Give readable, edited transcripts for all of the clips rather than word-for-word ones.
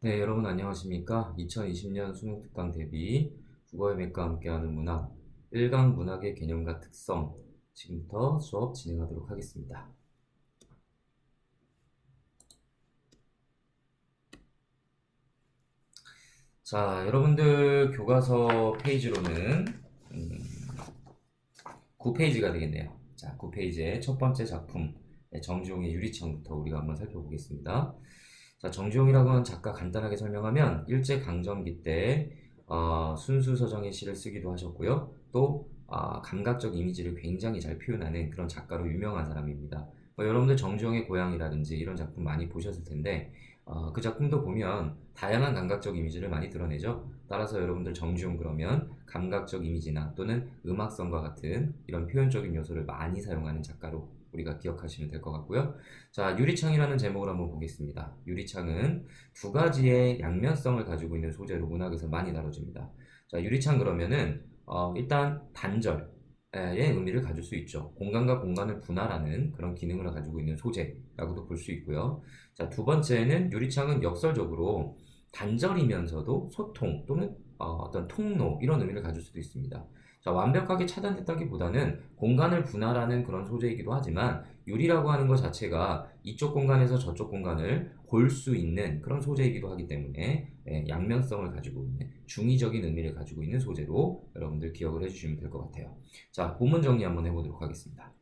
네, 여러분 안녕하십니까? 2020년 수능 특강 대비 국어의 맥과 함께하는 문학, 1강 문학의 개념과 특성, 지금부터 수업 진행하도록 하겠습니다. 자, 여러분들 교과서 페이지로는 9페이지가 되겠네요. 자, 9페이지의 첫 번째 작품, 정주영의 유리창부터 우리가 한번 살펴보겠습니다. 자, 정주영이라고 하는 작가 간단하게 설명하면 일제강점기 때 순수서정의 시를 쓰기도 하셨고요. 또 감각적 이미지를 굉장히 잘 표현하는 그런 작가로 유명한 사람입니다. 여러분들 정주영의 고향이라든지 이런 작품 많이 보셨을 텐데 그 작품도 보면 다양한 감각적 이미지를 많이 드러내죠. 따라서 여러분들 정주영 그러면 감각적 이미지나 또는 음악성과 같은 이런 표현적인 요소를 많이 사용하는 작가로 우리가 기억하시면 될 것 같고요. 자, 유리창이라는 제목을 한번 보겠습니다. 유리창은 두 가지의 양면성을 가지고 있는 소재로 문학에서 많이 다뤄집니다. 자, 유리창 그러면은 일단 단절의 의미를 가질 수 있죠. 공간과 공간을 분할하는 그런 기능을 가지고 있는 소재라고도 볼 수 있고요. 자, 두 번째는 유리창은 역설적으로 단절이면서도 소통 또는 어떤 통로 이런 의미를 가질 수도 있습니다. 자, 완벽하게 차단됐다기보다는 공간을 분할하는 그런 소재이기도 하지만 유리라고 하는 것 자체가 이쪽 공간에서 저쪽 공간을 볼 수 있는 그런 소재이기도 하기 때문에 양면성을 가지고 있는 중의적인 의미를 가지고 있는 소재로 여러분들 기억을 해주시면 될 것 같아요. 자, 본문 정리 한번 해보도록 하겠습니다.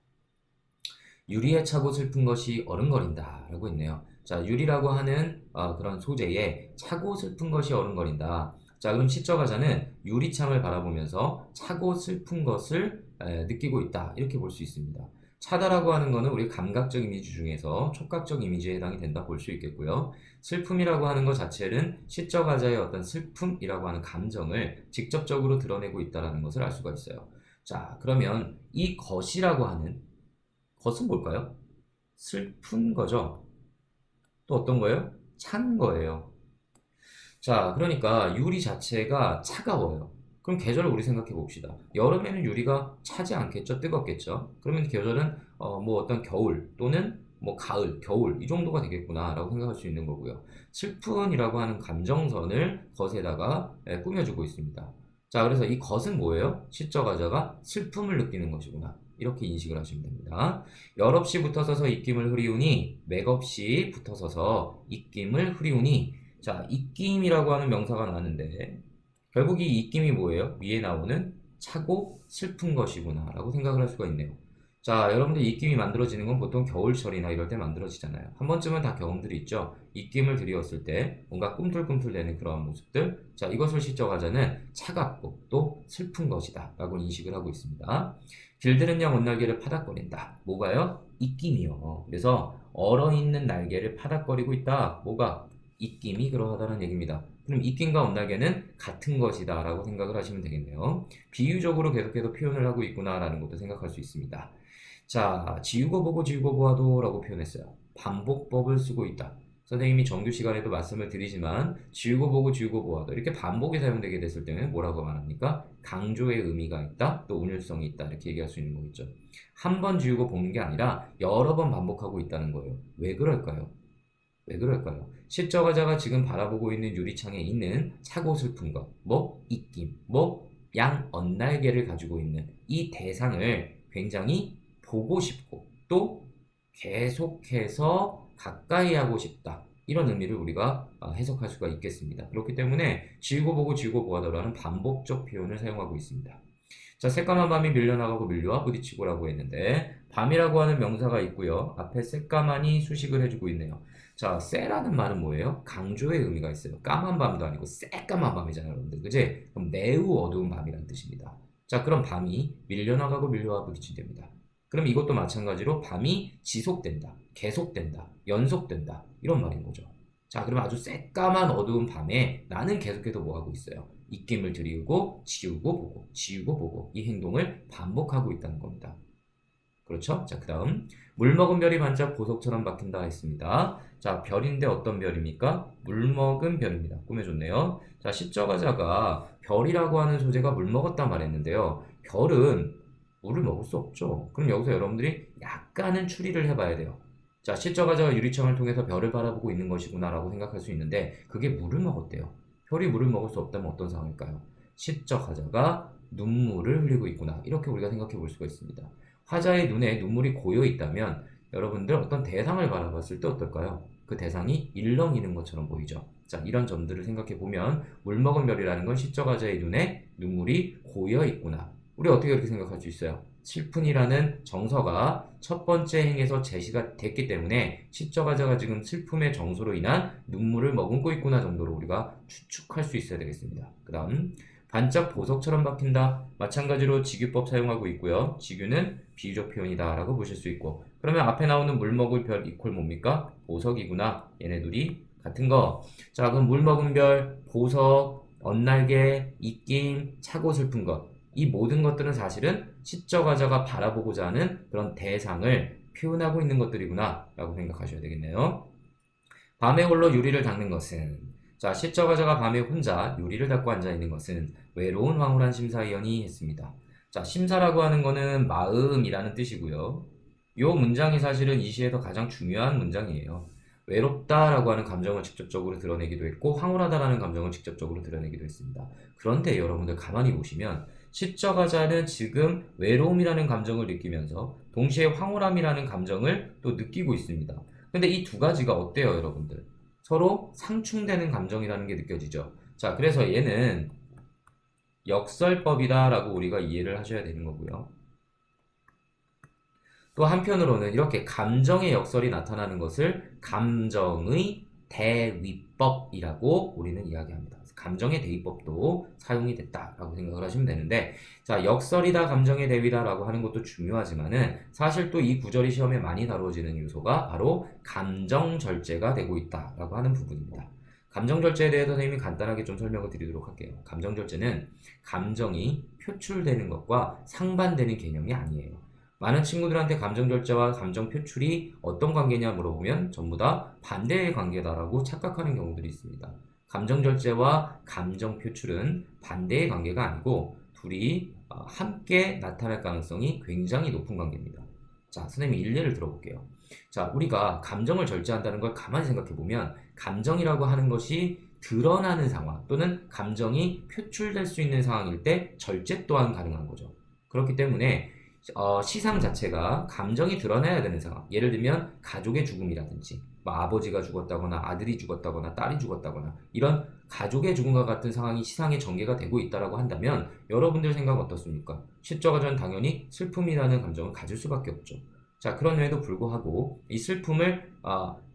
유리에 차고 슬픈 것이 어른거린다 라고 했네요. 자, 유리라고 하는 그런 소재에 차고 슬픈 것이 어른거린다. 자, 그럼 시적하자는 유리창을 바라보면서 차고 슬픈 것을 느끼고 있다 이렇게 볼 수 있습니다. 차다라고 하는 것은 우리 감각적 이미지 중에서 촉각적 이미지에 해당이 된다 볼 수 있겠고요. 슬픔이라고 하는 것 자체는 시적하자의 어떤 슬픔이라고 하는 감정을 직접적으로 드러내고 있다는 것을 알 수가 있어요. 자, 그러면 이 것이라고 하는 것은 뭘까요? 슬픈 거죠. 또 어떤 거예요? 찬 거예요. 자, 그러니까 유리 자체가 차가워요. 그럼 계절을 우리 생각해 봅시다. 여름에는 유리가 차지 않겠죠? 뜨겁겠죠? 그러면 계절은 뭐 어떤 겨울 또는 뭐 가을, 겨울 이 정도가 되겠구나라고 생각할 수 있는 거고요. 슬픈이라고 하는 감정선을 것에다가 꾸며주고 있습니다. 자, 그래서 이 것은 뭐예요? 시적 하자가 슬픔을 느끼는 것이구나. 이렇게 인식을 하시면 됩니다. 열없이 붙어서서 입김을 흐리우니 맥없이 붙어서서 입김을 흐리우니 자, 입김이라고 하는 명사가 나왔는데 결국 이 입김이 뭐예요? 위에 나오는 차고 슬픈 것이구나 라고 생각을 할 수가 있네요. 자, 여러분들 입김이 만들어지는 건 보통 겨울철이나 이럴 때 만들어지잖아요. 한 번쯤은 다 경험들이 있죠. 입김을 들이었을 때 뭔가 꿈틀꿈틀대는 그런 모습들. 자, 이것을 시적하자는 차갑고 또 슬픈 것이다 라고 인식을 하고 있습니다. 길들은 양 온날개를 파닥거린다. 뭐가요? 입김이요. 그래서 얼어있는 날개를 파닥거리고 있다. 뭐가? 입김이 그러하다는 얘기입니다. 그럼 입김과 온날개는 같은 것이다 라고 생각을 하시면 되겠네요. 비유적으로 계속해서 표현을 하고 있구나 라는 것도 생각할 수 있습니다. 자, 지우고 보고 지우고 보아도 라고 표현했어요. 반복법을 쓰고 있다. 선생님이 정규 시간에도 말씀을 드리지만 지우고 보고 지우고 보아도 이렇게 반복이 사용되게 됐을 때는 뭐라고 말합니까? 강조의 의미가 있다, 또 운율성이 있다 이렇게 얘기할 수 있는 거겠죠. 한 번 지우고 보는 게 아니라 여러 번 반복하고 있다는 거예요. 왜 그럴까요? 왜 그럴까요? 시적화자가 지금 바라보고 있는 유리창에 있는 차고 슬픈 것, 뭐 입김, 뭐 양 언날개를 가지고 있는 이 대상을 굉장히 보고 싶고 또 계속해서 가까이 하고 싶다. 이런 의미를 우리가 해석할 수가 있겠습니다. 그렇기 때문에 지우고 보고 지우고 보아더라는 반복적 표현을 사용하고 있습니다. 자, 새까만 밤이 밀려나가고 밀려와 부딪히고라고 했는데 밤이라고 하는 명사가 있고요. 앞에 새까만이 수식을 해주고 있네요. 자, 새라는 말은 뭐예요? 강조의 의미가 있어요. 까만 밤도 아니고 새까만 밤이잖아요, 여러분들. 그지? 그럼 매우 어두운 밤이라는 뜻입니다. 자, 그럼 밤이 밀려나가고 밀려와 부딪힌답니다. 그럼 이것도 마찬가지로 밤이 지속된다, 계속된다, 연속된다 이런 말인 거죠. 자, 그럼 아주 새까만 어두운 밤에 나는 계속해서 뭐 하고 있어요? 입김을 들이우고 지우고 보고 지우고 보고 이 행동을 반복하고 있다는 겁니다. 그렇죠? 자, 그 다음 물 먹은 별이 반짝 보석처럼 박힌다 했습니다. 자, 별인데 어떤 별입니까? 물 먹은 별입니다. 꾸며줬네요. 자, 시적화자가 별이라고 하는 소재가 물 먹었다 말했는데요. 별은 물을 먹을 수 없죠. 그럼 여기서 여러분들이 약간은 추리를 해봐야 돼요. 자, 시적화자가 유리창을 통해서 별을 바라보고 있는 것이구나라고 생각할 수 있는데 그게 물을 먹었대요. 별이 물을 먹을 수 없다면 어떤 상황일까요? 시적화자가 눈물을 흘리고 있구나. 이렇게 우리가 생각해 볼 수가 있습니다. 화자의 눈에 눈물이 고여 있다면 여러분들 어떤 대상을 바라봤을 때 어떨까요? 그 대상이 일렁이는 것처럼 보이죠. 자, 이런 점들을 생각해 보면 물먹은 별이라는 건 시적화자의 눈에 눈물이 고여 있구나. 우리 어떻게 그렇게 생각할 수 있어요? 슬픈이라는 정서가 첫 번째 행에서 제시가 됐기 때문에 시적화자가 지금 슬픔의 정서로 인한 눈물을 머금고 있구나 정도로 우리가 추측할 수 있어야 되겠습니다. 그 다음 반짝 보석처럼 박힌다. 마찬가지로 직유법 사용하고 있고요. 직유는 비유적 표현이다 라고 보실 수 있고, 그러면 앞에 나오는 물 먹을 별 이퀄 뭡니까? 보석이구나. 얘네 둘이 같은 거. 자, 그럼 물 먹은 별, 보석, 엇날개, 입김, 차고 슬픈 것, 이 모든 것들은 사실은 시적화자가 바라보고자 하는 그런 대상을 표현하고 있는 것들이구나 라고 생각하셔야 되겠네요. 밤에 홀로 유리를 닦는 것은, 자, 시적화자가 밤에 혼자 유리를 닦고 앉아있는 것은 외로운 황홀한 심사위원이 했습니다. 자, 심사라고 하는 거는 마음이라는 뜻이고요. 요 문장이 사실은 이 시에서 가장 중요한 문장이에요. 외롭다라고 하는 감정을 직접적으로 드러내기도 했고 황홀하다라는 감정을 직접적으로 드러내기도 했습니다. 그런데 여러분들 가만히 보시면 시적화자는 지금 외로움이라는 감정을 느끼면서 동시에 황홀함이라는 감정을 또 느끼고 있습니다. 근데 이 두 가지가 어때요, 여러분들? 서로 상충되는 감정이라는 게 느껴지죠. 자, 그래서 얘는 역설법이다라고 우리가 이해를 하셔야 되는 거고요. 또 한편으로는 이렇게 감정의 역설이 나타나는 것을 감정의 대위법이라고 우리는 이야기합니다. 감정의 대위법도 사용이 됐다라고 생각을 하시면 되는데, 자, 역설이다 감정의 대위다라고 하는 것도 중요하지만은 사실 또 이 구절이 시험에 많이 다뤄지는 요소가 바로 감정절제가 되고 있다라고 하는 부분입니다. 감정절제에 대해서 선생님이 간단하게 좀 설명을 드리도록 할게요. 감정절제는 감정이 표출되는 것과 상반되는 개념이 아니에요. 많은 친구들한테 감정절제와 감정 표출이 어떤 관계냐 물어보면 전부 다 반대의 관계다라고 착각하는 경우들이 있습니다. 감정절제와 감정 표출은 반대의 관계가 아니고 둘이 함께 나타날 가능성이 굉장히 높은 관계입니다. 자, 선생님이 일례를 들어볼게요. 자, 우리가 감정을 절제한다는 걸 가만히 생각해 보면 감정이라고 하는 것이 드러나는 상황 또는 감정이 표출될 수 있는 상황일 때 절제 또한 가능한 거죠. 그렇기 때문에 시상 자체가 감정이 드러나야 되는 상황, 예를 들면 가족의 죽음이라든지 뭐 아버지가 죽었다거나 아들이 죽었다거나 딸이 죽었다거나 이런 가족의 죽음과 같은 상황이 시상에 전개가 되고 있다고 한다면 여러분들 생각 어떻습니까? 시적화자는 당연히 슬픔이라는 감정을 가질 수밖에 없죠. 자, 그럼에도 불구하고 이 슬픔을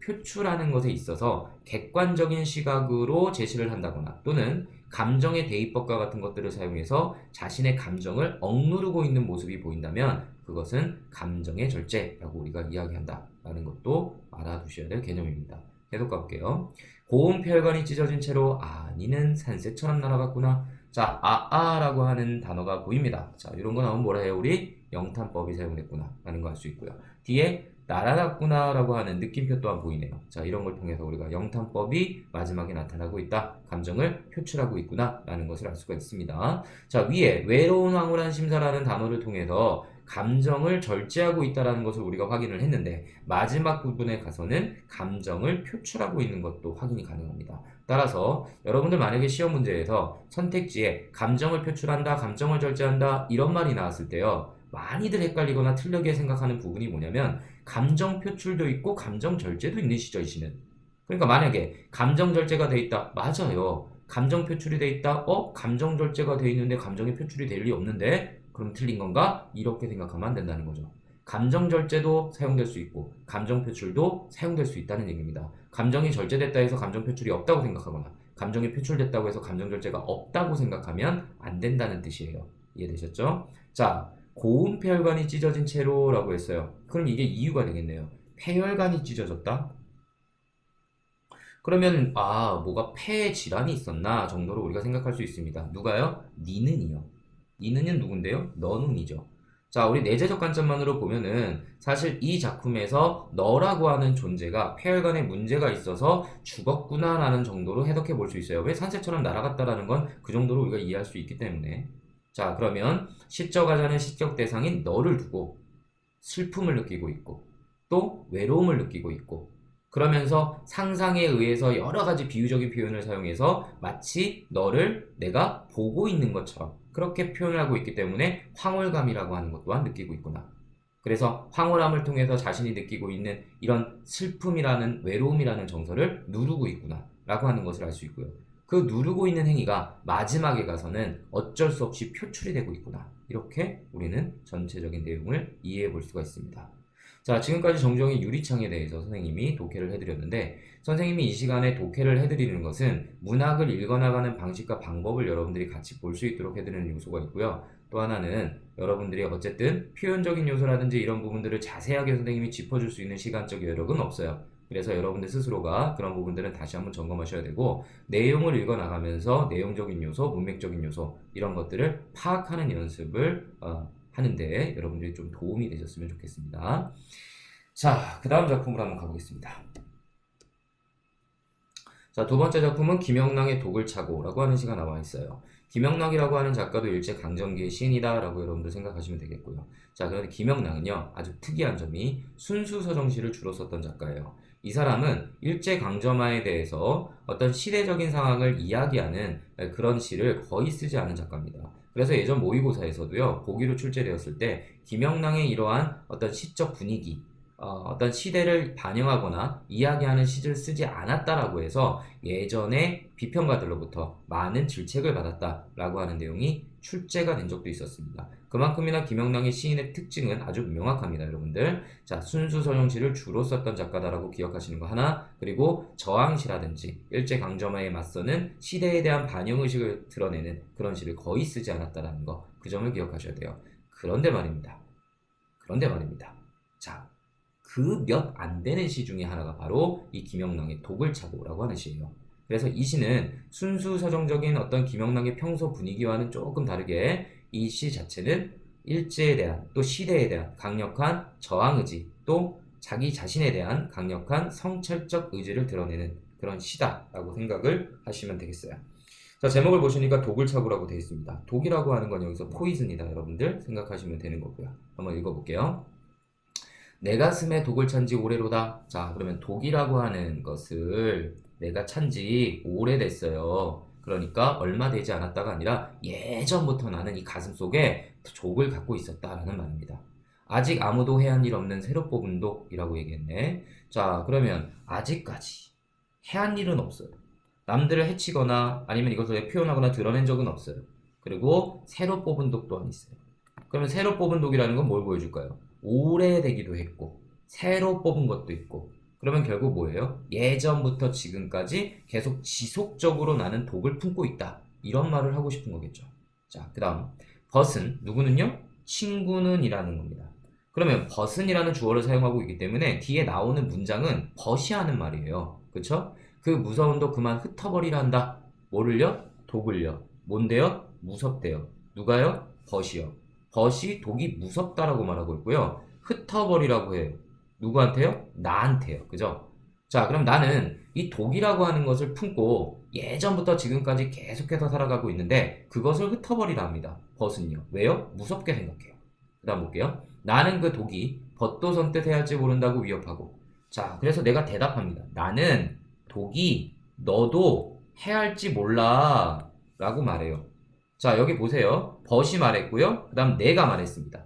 표출하는 것에 있어서 객관적인 시각으로 제시를 한다거나 또는 감정의 대입법과 같은 것들을 사용해서 자신의 감정을 억누르고 있는 모습이 보인다면 그것은 감정의 절제라고 우리가 이야기한다라는 것도 알아두셔야 될 개념입니다. 계속 가볼게요. 고운 혈관이 찢어진 채로 니는 산새처럼 날아갔구나. 자, 라고 하는 단어가 보입니다. 자, 이런 거 나오면 뭐라 해요? 우리 영탄법이 사용됐구나 라는 거 알 수 있고요. 뒤에 날아갔구나 라고 하는 느낌표 또한 보이네요. 자, 이런 걸 통해서 우리가 영탄법이 마지막에 나타나고 있다, 감정을 표출하고 있구나 라는 것을 알 수가 있습니다. 자, 위에 외로운 황홀한 심사라는 단어를 통해서 감정을 절제하고 있다는 것을 우리가 확인을 했는데 마지막 부분에 가서는 감정을 표출하고 있는 것도 확인이 가능합니다. 따라서 여러분들 만약에 시험 문제에서 선택지에 감정을 표출한다, 감정을 절제한다 이런 말이 나왔을 때요, 많이들 헷갈리거나 틀리게 생각하는 부분이 뭐냐면 감정 표출도 있고 감정 절제도 있는 시죠, 이 시는. 그러니까 만약에 감정 절제가 돼 있다, 맞아요. 감정 표출이 돼 있다, 감정 절제가 돼 있는데 감정이 표출이 될 리 없는데 그럼 틀린 건가? 이렇게 생각하면 안 된다는 거죠. 감정 절제도 사용될 수 있고 감정 표출도 사용될 수 있다는 얘기입니다. 감정이 절제됐다 해서 감정 표출이 없다고 생각하거나 감정이 표출됐다고 해서 감정 절제가 없다고 생각하면 안 된다는 뜻이에요. 이해되셨죠? 자, 고운 폐혈관이 찢어진 채로 라고 했어요. 그럼 이게 이유가 되겠네요. 폐혈관이 찢어졌다? 그러면 뭐가 폐 질환이 있었나 정도로 우리가 생각할 수 있습니다. 누가요? 니는이요. 니는은 누군데요? 너는이죠. 자, 우리 내재적 관점만으로 보면은 사실 이 작품에서 너라고 하는 존재가 폐혈관에 문제가 있어서 죽었구나 라는 정도로 해석해 볼 수 있어요. 왜 산새처럼 날아갔다라는 건 그 정도로 우리가 이해할 수 있기 때문에. 자, 그러면 시적화자는 시적 대상인 너를 두고 슬픔을 느끼고 있고 또 외로움을 느끼고 있고 그러면서 상상에 의해서 여러 가지 비유적인 표현을 사용해서 마치 너를 내가 보고 있는 것처럼 그렇게 표현을 하고 있기 때문에 황홀감이라고 하는 것 또한 느끼고 있구나. 그래서 황홀함을 통해서 자신이 느끼고 있는 이런 슬픔이라는 외로움이라는 정서를 누르고 있구나 라고 하는 것을 알 수 있고요. 그 누르고 있는 행위가 마지막에 가서는 어쩔 수 없이 표출이 되고 있구나. 이렇게 우리는 전체적인 내용을 이해해 볼 수가 있습니다. 자, 지금까지 정정의 유리창에 대해서 선생님이 독해를 해드렸는데 선생님이 이 시간에 독해를 해드리는 것은 문학을 읽어나가는 방식과 방법을 여러분들이 같이 볼 수 있도록 해드리는 요소가 있고요. 또 하나는 여러분들이 어쨌든 표현적인 요소라든지 이런 부분들을 자세하게 선생님이 짚어줄 수 있는 시간적 여력은 없어요. 그래서 여러분들 스스로가 그런 부분들은 다시 한번 점검하셔야 되고 내용을 읽어나가면서 내용적인 요소, 문맥적인 요소 이런 것들을 파악하는 연습을 하는데 여러분들이 좀 도움이 되셨으면 좋겠습니다. 자, 그 다음 작품으로 한번 가보겠습니다. 자, 두 번째 작품은 김영랑의 독을 차고라고 하는 시가 나와 있어요. 김영랑이라고 하는 작가도 일제강점기의 시인이다 라고 여러분들 생각하시면 되겠고요. 자, 그런데 김영랑은요 아주 특이한 점이 순수서정시를 주로 썼던 작가예요. 이 사람은 일제강점하에 대해서 어떤 시대적인 상황을 이야기하는 그런 시를 거의 쓰지 않은 작가입니다. 그래서 예전 모의고사에서도요 보기로 출제되었을 때 김영랑의 이러한 어떤 시적 분위기 어떤 시대를 반영하거나 이야기하는 시를 쓰지 않았다라고 해서 예전에 비평가들로부터 많은 질책을 받았다라고 하는 내용이 출제가 된 적도 있었습니다. 그만큼이나 김영랑의 시인의 특징은 아주 명확합니다, 여러분들. 자, 순수서정시를 주로 썼던 작가다라고 기억하시는 거 하나, 그리고 저항시라든지 일제강점하에 맞서는 시대에 대한 반영의식을 드러내는 그런 시를 거의 쓰지 않았다라는 거, 그 점을 기억하셔야 돼요. 그런데 말입니다. 자, 그 몇 안 되는 시 중에 하나가 바로 이 김영랑의 독을 차고라고 하는 시예요. 그래서 이 시는 순수서정적인 어떤 김영랑의 평소 분위기와는 조금 다르게 이 시 자체는 일제에 대한 또 시대에 대한 강력한 저항의지 또 자기 자신에 대한 강력한 성찰적 의지를 드러내는 그런 시다라고 생각을 하시면 되겠어요. 자, 제목을 보시니까 독을 차고라고 되어 있습니다. 독이라고 하는 건 여기서 포이즌이다 여러분들 생각하시면 되는 거고요. 한번 읽어볼게요. 내 가슴에 독을 찬 지 오래로다. 자, 그러면 독이라고 하는 것을 내가 찬 지 오래됐어요. 그러니까 얼마 되지 않았다가 아니라 예전부터 나는 이 가슴 속에 독을 갖고 있었다라는 말입니다. 아직 아무도 해한 일 없는 새로 뽑은 독이라고 얘기했네. 자, 그러면 아직까지 해한 일은 없어요. 남들을 해치거나 아니면 이것을 표현하거나 드러낸 적은 없어요. 그리고 새로 뽑은 독 또한 있어요. 그러면 새로 뽑은 독이라는 건 뭘 보여줄까요? 오래되기도 했고 새로 뽑은 것도 있고 그러면 결국 뭐예요? 예전부터 지금까지 계속 지속적으로 나는 독을 품고 있다 이런 말을 하고 싶은 거겠죠. 자, 그 다음 벗은 누구는요? 친구는 이라는 겁니다. 그러면 벗은이라는 주어를 사용하고 있기 때문에 뒤에 나오는 문장은 벗이 하는 말이에요. 그쵸? 그 무서운 독 그만 흩어버리란다. 뭐를요? 독을요. 뭔데요? 무섭대요. 누가요? 벗이요. 벗이 독이 무섭다라고 말하고 있고요. 흩어버리라고 해요. 누구한테요? 나한테요. 그죠? 자, 그럼 나는 이 독이라고 하는 것을 품고 예전부터 지금까지 계속해서 살아가고 있는데 그것을 흩어버리라 합니다. 벗은요. 왜요? 무섭게 생각해요. 그 다음 볼게요. 나는 그 독이 벗도 선뜻 해야지 모른다고 위협하고. 자, 그래서 내가 대답합니다. 나는 독이 너도 해할지 몰라 라고 말해요. 자, 여기 보세요. 벗이 말했고요. 그 다음 내가 말했습니다.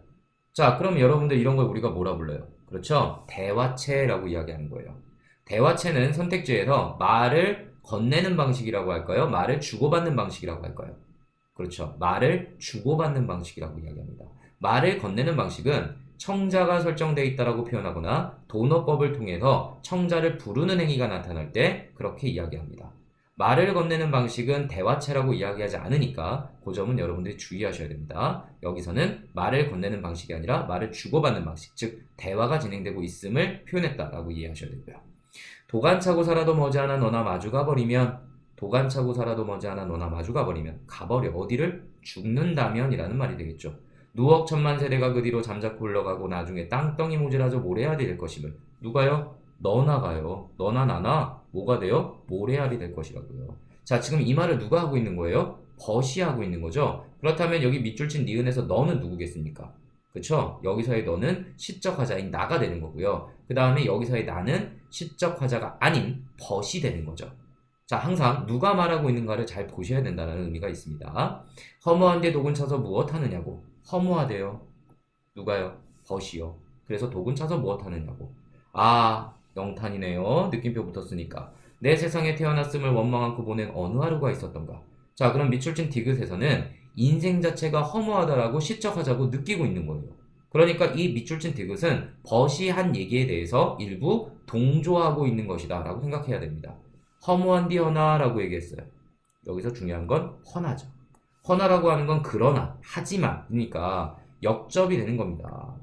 자, 그럼 여러분들 이런 걸 우리가 뭐라 불러요? 그렇죠? 대화체라고 이야기하는 거예요. 대화체는 선택지에서 말을 건네는 방식이라고 할까요? 말을 주고받는 방식이라고 할까요? 그렇죠. 말을 주고받는 방식이라고 이야기합니다. 말을 건네는 방식은 청자가 설정되어 있다라고 표현하거나 도너법을 통해서 청자를 부르는 행위가 나타날 때 그렇게 이야기합니다. 말을 건네는 방식은 대화체라고 이야기하지 않으니까 그 점은 여러분들이 주의하셔야 됩니다. 여기서는 말을 건네는 방식이 아니라 말을 주고받는 방식, 즉 대화가 진행되고 있음을 표현했다라고 이해하셔야 되고요. 도간 차고 살아도 머지않아 너나 마주가 버리면 도간 차고 살아도 머지않아 너나 마주가 버리면 가버려 어디를? 죽는다면 이라는 말이 되겠죠. 누억 천만 세대가 그 뒤로 잠자코 흘러가고 나중에 땅덩이 모질하죠 모래알이 될 것임을 누가요? 너나 가요. 너나 나나 뭐가 돼요? 모래알이 될 것이라고요. 자, 지금 이 말을 누가 하고 있는 거예요? 벗이 하고 있는 거죠. 그렇다면 여기 밑줄 친 니은에서 너는 누구겠습니까? 그쵸? 여기서의 너는 시적 화자인 나가 되는 거고요. 그 다음에 여기서의 나는 시적 화자가 아닌 벗이 되는 거죠. 자, 항상 누가 말하고 있는가를 잘 보셔야 된다는 의미가 있습니다. 허무한데 독은 차서 무엇 하느냐고. 허무하대요. 누가요? 벗이요. 그래서 독은 차서 무엇 하느냐고. 아, 영탄이네요. 느낌표 붙었으니까. 내 세상에 태어났음을 원망 않고 보낸 어느 하루가 있었던가. 자, 그럼 밑줄친 디귿에서는 인생 자체가 허무하다라고 시적하자고 느끼고 있는 거예요. 그러니까 이 밑줄친 디귿은 벗이 한 얘기에 대해서 일부 동조하고 있는 것이다 라고 생각해야 됩니다. 허무한디 허나라고 얘기했어요. 여기서 중요한 건 허나죠. 허나라고 하는 건 그러나, 하지만, 그러니까 역접이 되는 겁니다.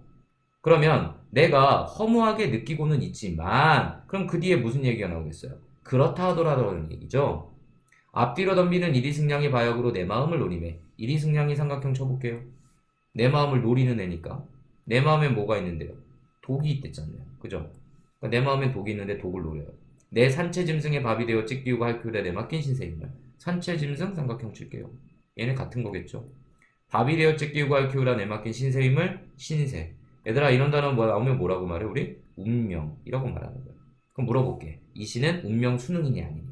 그러면 내가 허무하게 느끼고는 있지만, 그럼 그 뒤에 무슨 얘기가 나오겠어요? 그렇다 하더라라는 얘기죠. 앞뒤로 덤비는 이리승냥의 바역으로 내 마음을 노리매. 이리승냥이 삼각형 쳐볼게요. 내 마음을 노리는 애니까. 내 마음엔 뭐가 있는데요? 독이 있댔잖아요. 그죠? 그러니까 내 마음엔 독이 있는데 독을 노려요. 내 산채 짐승의 밥이 되어 찍기우고 할퀴우에 내맡긴 신세임을. 산채 짐승 삼각형 칠게요. 얘네 같은 거겠죠? 밥이 되어 찍기우고 할퀴우라 내맡긴 신세임을 신세. 얘들아 이런 단어 뭐 나오면 뭐라고 말해 우리? 운명이라고 말하는 거야. 그럼 물어볼게. 이 시는 운명 수능이냐 아니냐?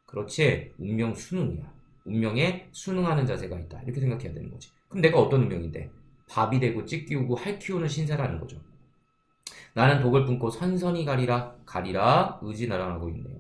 그렇지. 운명 수능이야. 운명에 순응하는 자세가 있다. 이렇게 생각해야 되는 거지. 그럼 내가 어떤 운명인데? 밥이 되고 찢기우고 할 키우는 신세라는 거죠. 나는 독을 품고 선선히 가리라 의지나랑하고 있네요.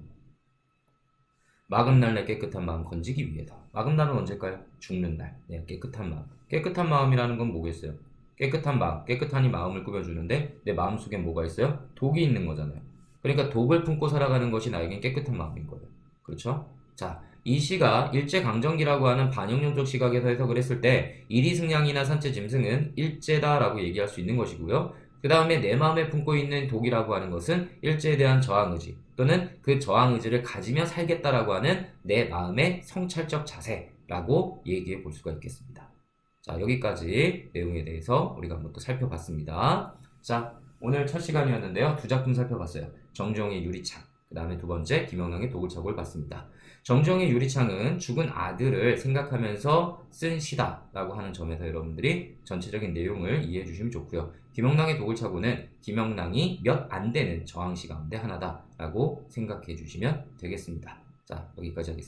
막은 날 내 깨끗한 마음 건지기 위해다. 막은 날은 언제일까요? 죽는 날. 내 깨끗한 마음. 깨끗한 마음이라는 건 뭐겠어요? 깨끗한 마음, 깨끗하니 마음을 꾸며주는데 내 마음속에 뭐가 있어요? 독이 있는 거잖아요. 그러니까 독을 품고 살아가는 것이 나에겐 깨끗한 마음인 거예요. 그렇죠? 자, 이 시가 일제강점기라고 하는 반영용적 시각에서 해석을 했을 때 이리승냥이나 산채 짐승은 일제다라고 얘기할 수 있는 것이고요. 그 다음에 내 마음에 품고 있는 독이라고 하는 것은 일제에 대한 저항의지 또는 그 저항의지를 가지며 살겠다라고 하는 내 마음의 성찰적 자세라고 얘기해 볼 수가 있겠습니다. 자, 여기까지 내용에 대해서 우리가 한번 또 살펴봤습니다. 자, 오늘 첫 시간이었는데요. 두 작품 살펴봤어요. 정주영의 유리창, 그 다음에 두 번째 김영랑의 도굴착오를 봤습니다. 정주영의 유리창은 죽은 아들을 생각하면서 쓴 시다라고 하는 점에서 여러분들이 전체적인 내용을 이해해 주시면 좋고요. 김영랑의 도굴착오는 김영랑이 몇 안 되는 저항시 가운데 하나다라고 생각해 주시면 되겠습니다. 자, 여기까지 하겠습니다.